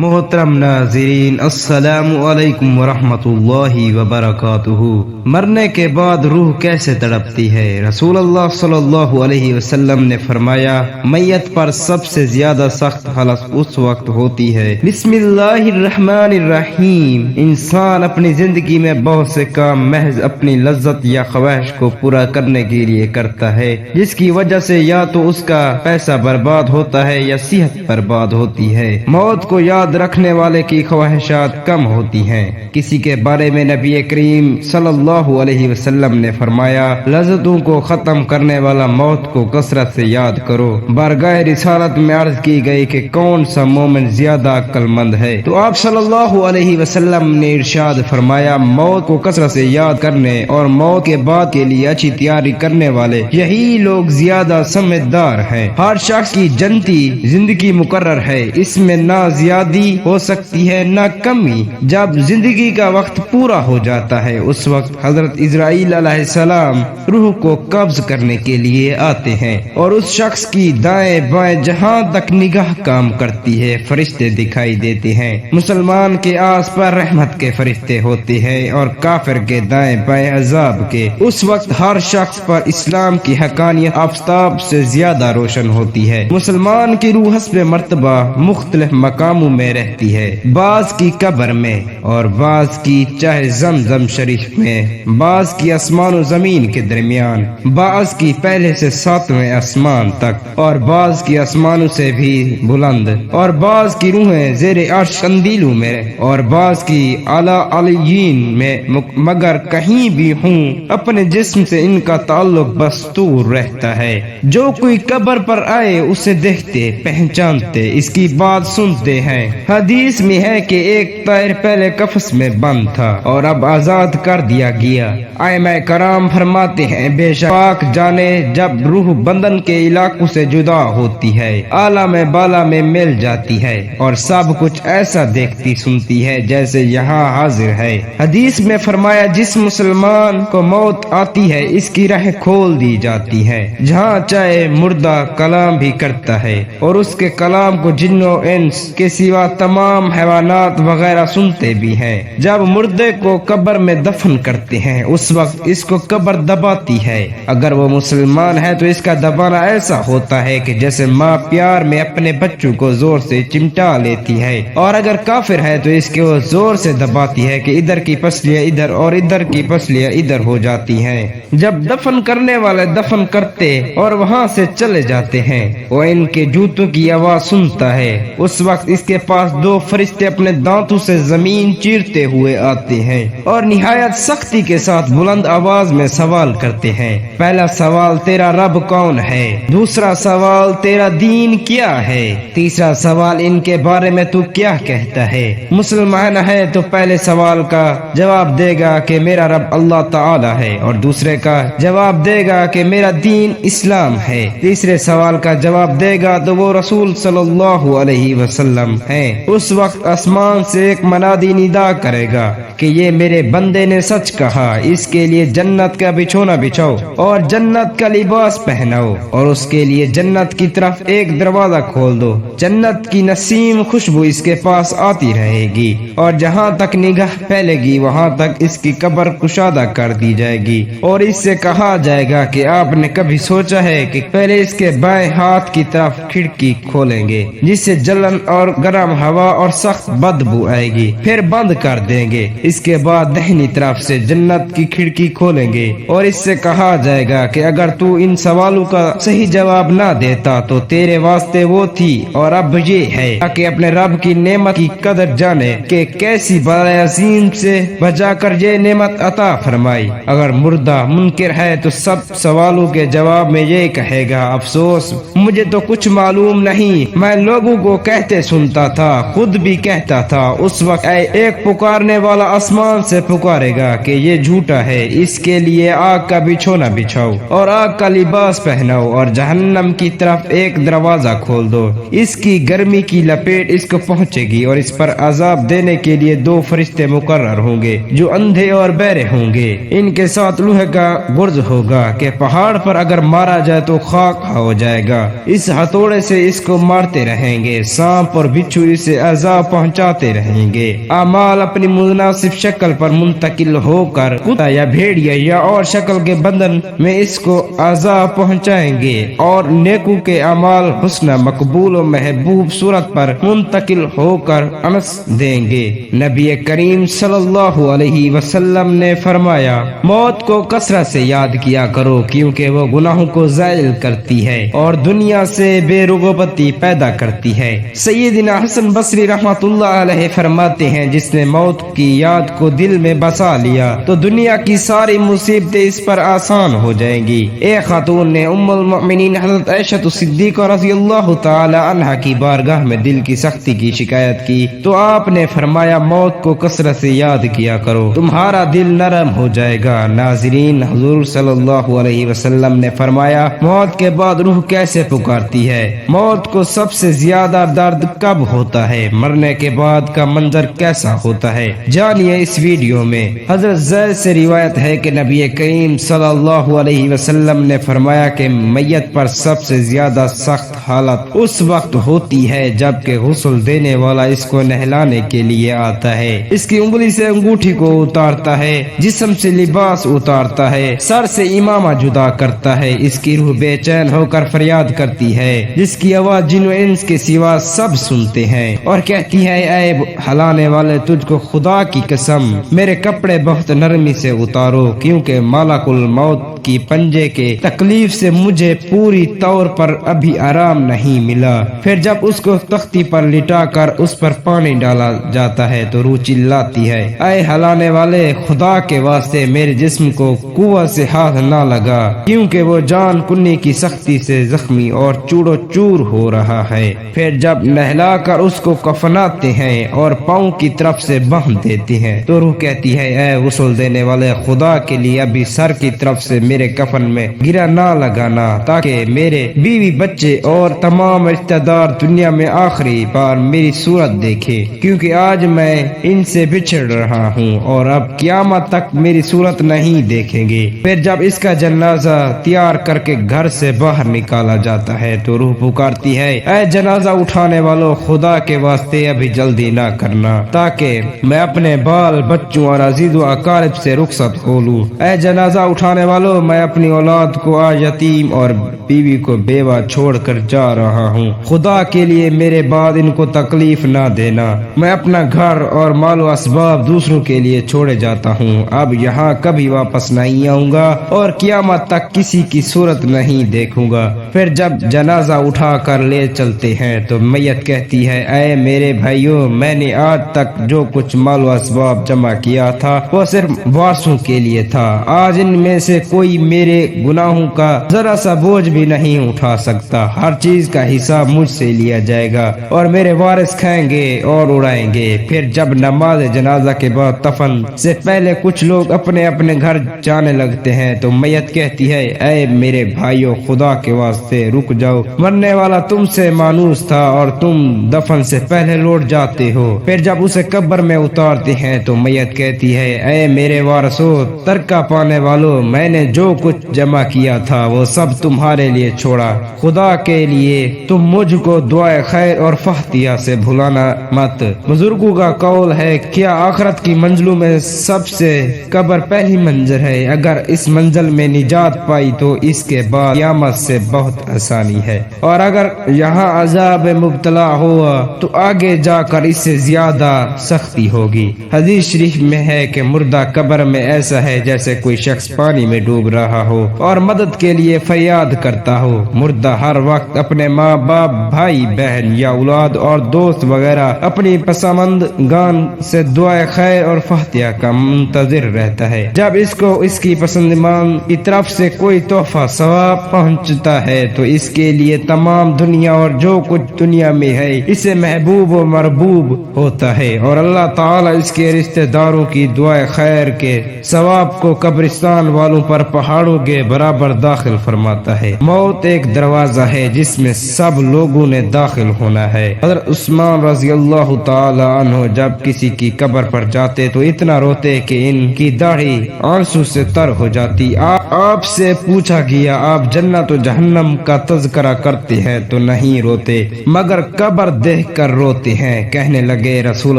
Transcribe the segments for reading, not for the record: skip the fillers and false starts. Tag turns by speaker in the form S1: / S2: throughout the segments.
S1: محترم ناظرین، السلام علیکم ورحمۃ اللہ وبرکاتہ۔ مرنے کے بعد روح کیسے تڑپتی ہے؟ رسول اللہ صلی اللہ علیہ وسلم نے فرمایا، میت پر سب سے زیادہ سخت حالت اس وقت ہوتی ہے۔ بسم اللہ الرحمن الرحیم۔ انسان اپنی زندگی میں بہت سے کام محض اپنی لذت یا خواہش کو پورا کرنے کے لیے کرتا ہے، جس کی وجہ سے یا تو اس کا پیسہ برباد ہوتا ہے یا صحت برباد ہوتی ہے۔ موت کو یاد رکھنے والے کی خواہشات کم ہوتی ہیں۔ کسی کے بارے میں نبی کریم صلی اللہ علیہ وسلم نے فرمایا، لذتوں کو ختم کرنے والا موت کو کثرت سے یاد کرو۔ بارگاہ رسالت میں عرض کی گئی کہ کون سا مومن زیادہ عقل مند ہے، تو آپ صلی اللہ علیہ وسلم نے ارشاد فرمایا، موت کو کثرت سے یاد کرنے اور موت کے بعد کے لیے اچھی تیاری کرنے والے یہی لوگ زیادہ سمجھدار ہیں۔ ہر شخص کی جنتی زندگی مقرر ہے، اس میں نہ زیادہ ہو سکتی ہے نہ کمی۔ جب زندگی کا وقت پورا ہو جاتا ہے، اس وقت حضرت اسرائیل علیہ السلام روح کو قبض کرنے کے لیے آتے ہیں، اور اس شخص کی دائیں بائیں جہاں تک نگاہ کام کرتی ہے فرشتے دکھائی دیتے ہیں۔ مسلمان کے آس پر رحمت کے فرشتے ہوتے ہیں اور کافر کے دائیں بائیں عذاب کے۔ اس وقت ہر شخص پر اسلام کی حقانیت آفتاب سے زیادہ روشن ہوتی ہے۔ مسلمان کی روح حسب مرتبہ مختلف مقاموں میں رہتی ہے، بعض کی قبر میں اور بعض کی چاہے زمزم شریف میں، بعض کی آسمان و زمین کے درمیان، بعض کی پہلے سے 7ویں آسمان تک، اور بعض کی آسمانوں سے بھی بلند، اور بعض کی روحیں زیر عرش قندیلوں میں، اور بعض کی اعلیٰ علیین میں۔ مگر کہیں بھی ہوں، اپنے جسم سے ان کا تعلق بستور رہتا ہے۔ جو کوئی قبر پر آئے اسے دیکھتے پہچانتے، اس کی بات سنتے ہیں۔ حدیث میں ہے کہ ایک طائر پہلے قفس میں بند تھا اور اب آزاد کر دیا گیا۔ ائمہ کرام فرماتے ہیں، بے شک پاک جانے جب روح بدن کے علاقوں سے جدا ہوتی ہے، عالم بالا میں مل جاتی ہے اور سب کچھ ایسا دیکھتی سنتی ہے جیسے یہاں حاضر ہے۔ حدیث میں فرمایا، جس مسلمان کو موت آتی ہے اس کی راہ کھول دی جاتی ہے، جہاں چاہے مردہ کلام بھی کرتا ہے، اور اس کے کلام کو جن و انس کے سوا تمام حیوانات وغیرہ سنتے بھی ہیں۔ جب مردے کو قبر میں دفن کرتے ہیں اس وقت اس کو قبر دباتی ہے۔ اگر وہ مسلمان ہے تو اس کا دبانا ایسا ہوتا ہے کہ جیسے ماں پیار میں اپنے بچوں کو زور سے چمٹا لیتی ہے، اور اگر کافر ہے تو اس کو زور سے دباتی ہے کہ ادھر کی پسلیاں ادھر اور ادھر کی پسلیاں ادھر ہو جاتی ہیں۔ جب دفن کرنے والے دفن کرتے اور وہاں سے چلے جاتے ہیں، وہ ان کے جوتوں کی آواز سنتا ہے۔ اس وقت اس کے پاس 2 فرشتے اپنے دانتوں سے زمین چیرتے ہوئے آتے ہیں اور نہایت سختی کے ساتھ بلند آواز میں سوال کرتے ہیں۔ پہلا سوال، تیرا رب کون ہے؟ دوسرا سوال، تیرا دین کیا ہے؟ تیسرا سوال، ان کے بارے میں تو کیا کہتا ہے؟ مسلمان ہے تو پہلے سوال کا جواب دے گا کہ میرا رب اللہ تعالی ہے، اور دوسرے کا جواب دے گا کہ میرا دین اسلام ہے۔ تیسرے سوال کا جواب دے گا تو وہ رسول صلی اللہ علیہ وسلم ہیں۔ اس وقت آسمان سے ایک منادی ندا کرے گا کہ یہ میرے بندے نے سچ کہا، اس کے لیے جنت کا بچھونا بچھاؤ اور جنت کا لباس پہناؤ، اور اس کے لیے جنت کی طرف ایک دروازہ کھول دو۔ جنت کی نسیم خوشبو اس کے پاس آتی رہے گی، اور جہاں تک نگاہ پھیلے گی وہاں تک اس کی قبر کشادہ کر دی جائے گی، اور اس سے کہا جائے گا کہ آپ نے کبھی سوچا ہے کہ پہلے اس کے بائیں ہاتھ کی طرف کھڑکی کھولیں گے جس سے جلن اور گرم ہوا اور سخت بدبو آئے گی، پھر بند کر دیں گے۔ اس کے بعد دہنی طرف سے جنت کی کھڑکی کھولیں گے، اور اس سے کہا جائے گا کہ اگر تو ان سوالوں کا صحیح جواب نہ دیتا تو تیرے واسطے وہ تھی، اور اب یہ ہے کہ اپنے رب کی نعمت کی قدر جانے کہ کیسی بڑے عظیم سے بجا کر یہ نعمت عطا فرمائی۔ اگر مردہ منکر ہے تو سب سوالوں کے جواب میں یہ کہے گا، افسوس مجھے تو کچھ معلوم نہیں، میں لوگوں کو کہتے سنتا تھا، خود بھی کہتا تھا۔ اس وقت ایک پکارنے والا آسمان سے پکارے گا کہ یہ جھوٹا ہے، اس کے لیے آگ کا بچھونا بچھاؤ اور آگ کا لباس پہناؤ، اور جہنم کی طرف ایک دروازہ کھول دو۔ اس کی گرمی کی لپیٹ اس کو پہنچے گی، اور اس پر عذاب دینے کے لیے 2 فرشتے مقرر ہوں گے جو اندھے اور بہرے ہوں گے۔ ان کے ساتھ لوہے کا گرز ہوگا کہ پہاڑ پر اگر مارا جائے تو خاک ہو جائے گا۔ اس ہتھوڑے سے اس کو مارتے رہیں گے، سانپ اور بچھو سے عذاب پہنچاتے رہیں گے۔ اعمال اپنی مناسب شکل پر منتقل ہو کر کتا یا بھیڑیا یا اور شکل کے بدن میں اس کو عذاب پہنچائیں گے، اور نیکو کے اعمال حسنہ مقبول و محبوب صورت پر منتقل ہو کر انس دیں گے۔ نبی کریم صلی اللہ علیہ وسلم نے فرمایا، موت کو کثرت سے یاد کیا کرو کیونکہ وہ گناہوں کو زائل کرتی ہے اور دنیا سے بے رغبتی پیدا کرتی ہے۔ سیدنا حسن بصری رحمۃ اللہ علیہ فرماتے ہیں، جس نے موت کی یاد کو دل میں بسا لیا تو دنیا کی ساری مصیبتیں اس پر آسان ہو جائیں گی۔ ایک خاتون نے ام المؤمنین حضرت عائشہ صدیقہ رضی اللہ تعالی عنہا کی بارگاہ میں دل کی سختی کی شکایت کی تو آپ نے فرمایا، موت کو کثرت سے یاد کیا کرو، تمہارا دل نرم ہو جائے گا۔ ناظرین، حضور صلی اللہ علیہ وسلم نے فرمایا، موت کے بعد روح کیسے پکارتی ہے؟ موت کو سب سے زیادہ درد کب ہوتا ہے؟ مرنے کے بعد کا منظر کیسا ہوتا ہے؟ جانیے اس ویڈیو میں۔ حضرت زید سے روایت ہے کہ نبی کریم صلی اللہ علیہ وسلم نے فرمایا کہ میت پر سب سے زیادہ سخت حالت اس وقت ہوتی ہے جب کہ غسل دینے والا اس کو نہلانے کے لیے آتا ہے، اس کی انگلی سے انگوٹھی کو اتارتا ہے، جسم سے لباس اتارتا ہے، سر سے امامہ جدا کرتا ہے، اس کی روح بے چین ہو کر فریاد کرتی ہے، جس کی آواز جن و انس کے سوا سب سنتے ہیں، اور کہتی ہے، اے ہلانے والے، تجھ کو خدا کی قسم میرے کپڑے بہت نرمی سے اتارو کیونکہ ملک الموت کی پنجے کے تکلیف سے مجھے پوری طور پر ابھی آرام نہیں ملا۔ پھر جب اس کو تختی پر لٹا کر اس پر پانی ڈالا جاتا ہے تو روح چلاتی ہے، اے ہلانے والے، خدا کے واسطے میرے جسم کو قوت سے ہاتھ نہ لگا کیونکہ وہ جان کنی کی سختی سے زخمی اور چوڑو چور ہو رہا ہے۔ پھر جب نہلا کر اس کو کفناتے ہیں اور پاؤں کی طرف سے باندھ دیتے ہیں تو روح کہتی ہے، اے غسل دینے والے، خدا کے لیے ابھی سر کی طرف سے میرے کفن میں گرا نہ لگانا تاکہ میرے بیوی بچے اور تمام رشتہ دار دنیا میں آخری بار میری صورت دیکھے، کیونکہ آج میں ان سے بچھڑ رہا ہوں اور اب قیامت تک میری صورت نہیں دیکھیں گے۔ پھر جب اس کا جنازہ تیار کر کے گھر سے باہر نکالا جاتا ہے تو روح پکارتی ہے، اے جنازہ اٹھانے والوں، خدا کے واسطے ابھی جلدی نہ کرنا تاکہ میں اپنے بال بچوں اور عزیز و اقارب سے رخصت ہو لوں۔ اے جنازہ اٹھانے والوں، میں اپنی اولاد کو آج یتیم اور بیوی کو بیوہ چھوڑ کر جا رہا ہوں، خدا کے لیے میرے بعد ان کو تکلیف نہ دینا۔ میں اپنا گھر اور مال و اسباب دوسروں کے لیے چھوڑے جاتا ہوں، اب یہاں کبھی واپس نہیں آؤں گا اور قیامت تک کسی کی صورت نہیں دیکھوں گا۔ پھر جب جنازہ اٹھا کر لے چلتے ہیں تو میت کہتی ہے، اے میرے بھائیوں، میں نے آج تک جو کچھ مال و اسباب جمع کیا تھا وہ صرف وارثوں کے لیے تھا، آج ان میں سے کوئی میرے گناہوں کا ذرا سا بوجھ بھی نہیں اٹھا سکتا، ہر چیز کا حساب مجھ سے لیا جائے گا اور میرے وارث کھائیں گے اور اڑائیں گے۔ پھر جب نماز جنازہ کے بعد دفن سے پہلے کچھ لوگ اپنے اپنے گھر جانے لگتے ہیں تو میت کہتی ہے، اے میرے بھائیوں، خدا کے واسطے رک جاؤ، مرنے والا تم سے مانوس تھا اور تم دفن سے پہلے لوٹ جاتے ہو۔ پھر جب اسے قبر میں اتارتے ہیں تو میت کہتی ہے، اے میرے وارثوں، ترکہ پانے والوں، میں نے جو کچھ جمع کیا تھا وہ سب تمہارے لیے چھوڑا، خدا کے لیے تم مجھ کو دعائے خیر اور فاتحہ سے بھلانا مت۔ بزرگوں کا قول ہے، کیا آخرت کی منزلوں میں سب سے قبر پہلی منزل ہے؟ اگر اس منزل میں نجات پائی تو اس کے بعد قیامت سے بہت آسانی ہے، اور اگر یہاں عذاب مبتلا ہوا تو آگے جا کر اس سے زیادہ سختی ہوگی۔ حدیث شریف میں ہے کہ مردہ قبر میں ایسا ہے جیسے کوئی شخص پانی میں ڈوب رہا ہو اور مدد کے لیے فریاد کرتا ہو۔ مردہ ہر وقت اپنے ماں باپ، بھائی بہن یا اولاد اور دوست وغیرہ اپنی پسماندگان سے دعائے خیر اور فاتحہ کا منتظر رہتا ہے۔ جب اس کو اس کی پسندمان کی طرف سے کوئی تحفہ ثواب پہنچتا ہے تو اس کے لیے تمام دنیا اور جو کچھ دنیا میں ہے اسے محبوب و مربوب ہوتا ہے، اور اللہ تعالی اس کے رشتہ داروں کی دعائے خیر کے ثواب کو قبرستان والوں پر پہاڑوں کے برابر داخل فرماتا ہے۔ موت ایک دروازہ ہے جس میں سب لوگوں نے داخل ہونا ہے۔ حضرت عثمان رضی اللہ تعالی عنہ جب کسی کی قبر پر جاتے تو اتنا روتے کہ ان کی داڑھی آنسو سے تر ہو جاتی۔ آپ سے پوچھا گیا، آپ جنت و جہنم کا تذکرہ کرتے ہیں تو نہیں روتے، مگر قبر دیکھ کر روتے ہیں۔ کہنے لگے رسول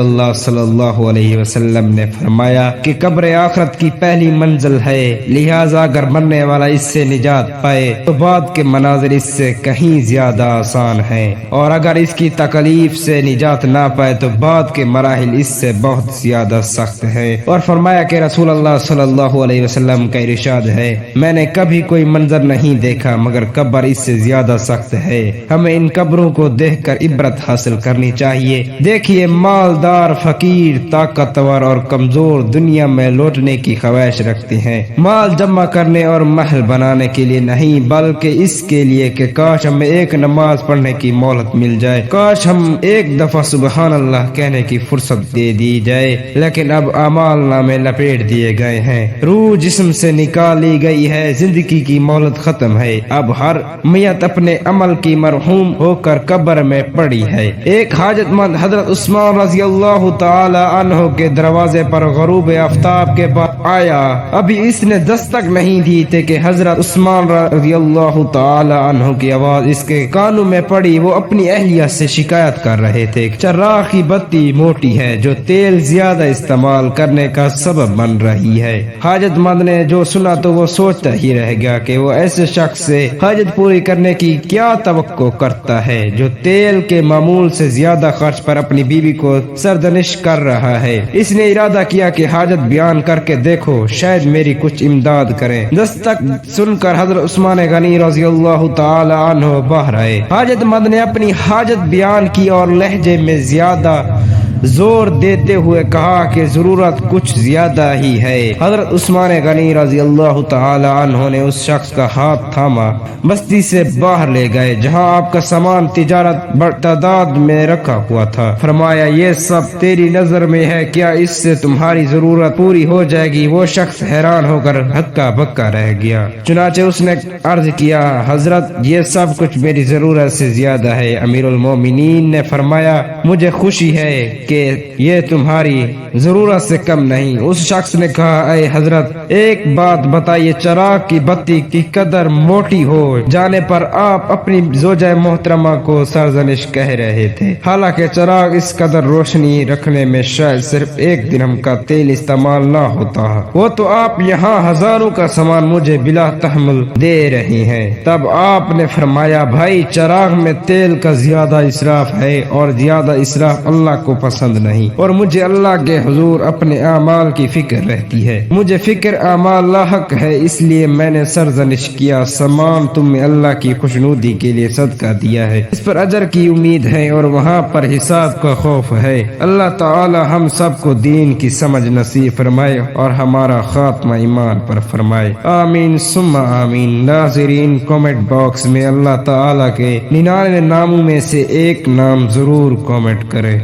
S1: اللہ صلی اللہ علیہ وسلم نے فرمایا کہ قبر آخرت کی پہلی منزل ہے، لہٰذا اگر مرنے والا اس سے نجات پائے تو بعد کے مناظر اس سے کہیں زیادہ آسان ہیں، اور اگر اس کی تکلیف سے نجات نہ پائے تو بعد کے مراحل اس سے بہت زیادہ سخت ہے۔ اور فرمایا کہ رسول اللہ صلی اللہ علیہ وسلم کا ارشاد ہے، میں نے کبھی کوئی منظر نہیں دیکھا مگر قبر اس سے زیادہ سخت ہے۔ ہمیں ان قبروں کو دیکھ کر عبرت حاصل کرنی چاہیے۔ دیکھیے، مالدار، فقیر، طاقتور اور کمزور دنیا میں لوٹنے کی خواہش رکھتے ہیں، مال جمع کرنے اور محل بنانے کے لیے نہیں، بلکہ اس کے لیے کہ کاش ہمیں ایک نماز پڑھنے کی مہلت مل جائے، کاش ہم ایک دفعہ سبحان اللہ کہنے کی فرصت دے دی جائے، لیکن اب اعمال نامے لپیٹ دیے گئے ہیں، روح جسم سے نکال لی گئی ہے، زندگی کی مہلت ختم ہے، اب ہر میت اپنے عمل کی مرحوم ہو کر قبر میں پڑی ہے۔ ایک حاجت مند حضرت عثمان رضی اللہ تعالی عنہ کے دروازے پر غروب آفتاب کے بعد آیا، ابھی اس نے دستک نہیں دی تھی کہ حضرت عثمان رضی اللہ تعالی عنہ کی آواز اس کے کانوں میں پڑی۔ وہ اپنی اہلیہ سے شکایت کر رہے تھے، چراغ کی بتی موٹی ہے جو تیل زیادہ استعمال کرنے کا سبب بن رہی ہے۔ حاجت مند نے جو سنا تو وہ سوچتا ہی رہ گیا کہ وہ ایسے شخص سے حاجت پوری کرنے کی کیا توقع کرتا ہے جو تیل کے معمول سے زیادہ خرچ پر اپنی بیوی کو سرزنش کر رہا ہے۔ اس نے ارادہ کیا کہ حاجت بیان کر کے دیکھو، شاید میری کچھ امداد کریں۔ دستک سن کر حضرت عثمان غنی رضی اللہ تعالی عنہ باہر آئے۔ حاجت مند نے اپنی حاجت بیان کی اور لہجے میں زیادہ زور دیتے ہوئے کہا کہ ضرورت کچھ زیادہ ہی ہے۔ حضرت عثمان غنی رضی اللہ تعالی عنہ نے اس شخص کا ہاتھ تھاما، بستی سے باہر لے گئے جہاں آپ کا سامان تجارت تعداد میں رکھا ہوا تھا۔ فرمایا، یہ سب تیری نظر میں ہے، کیا اس سے تمہاری ضرورت پوری ہو جائے گی؟ وہ شخص حیران ہو کر ہکا بکا رہ گیا۔ چنانچہ اس نے عرض کیا، حضرت یہ سب کچھ میری ضرورت سے زیادہ ہے۔ امیر المومنین نے فرمایا، مجھے خوشی ہے کہ یہ تمہاری ضرورت سے کم نہیں۔ اس شخص نے کہا، اے حضرت ایک بات بتائیے، چراغ کی بتی کی قدر موٹی ہو جانے پر آپ اپنی زوجہ محترمہ کو سرزنش کہہ رہے تھے، حالانکہ چراغ اس قدر روشنی رکھنے میں شاید صرف 1 درہم کا تیل استعمال نہ ہوتا، وہ تو آپ یہاں ہزاروں کا سامان مجھے بلا تحمل دے رہی ہیں۔ تب آپ نے فرمایا، بھائی چراغ میں تیل کا زیادہ اسراف ہے اور زیادہ اسراف اللہ کو پسند نہیں، اور مجھے اللہ کے حضور اپنے اعمال کی فکر رہتی ہے، مجھے فکر اعمال لاحق ہے، اس لیے میں نے سرزنش کیا، سامان تم نے اللہ کی خوشنودی کے لیے صدقہ دیا ہے، اس پر اجر کی امید ہے اور وہاں پر حساب کا خوف ہے۔ اللہ تعالی ہم سب کو دین کی سمجھ نصیب فرمائے اور ہمارا خاتمہ ایمان پر فرمائے، آمین ثم آمین۔ ناظرین، کامنٹ باکس میں اللہ تعالی کے 99 ناموں میں سے ایک نام ضرور کامنٹ کرے۔